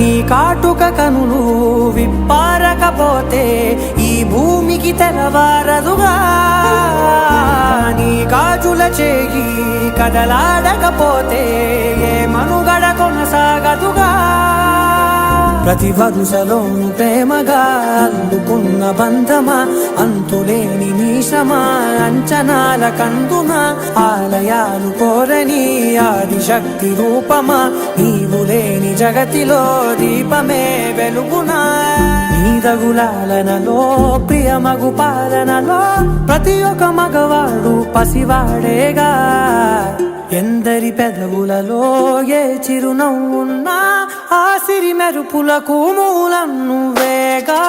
నీ కాటుక కనులు విప్పారకపోతే ఈ భూమికి తెలవారదుగా నీ గాజుల చేయి కదలాడకపోతే ఏ మనుగడ కొనసాగదుగా ప్రతి వరుసలోను ప్రేమగా అల్లుకున్న బంధమా అంతులేని నీశమా అంచనాల కందుమా ఆలయాలు కోరని ఆదిశక్తి రూపమా నీవు లేని జగతిలో దీపమే వెలుగునా నీదగులాలనలో ప్రియమగు పాలనలో ప్రతి ఒక్క మగవాడు పసివాడేగా ఎందరి పెదవులలో ఏ చిరునవ్వున్నా ఆ సిరి మెరుపులకు మూలం నువ్వేగా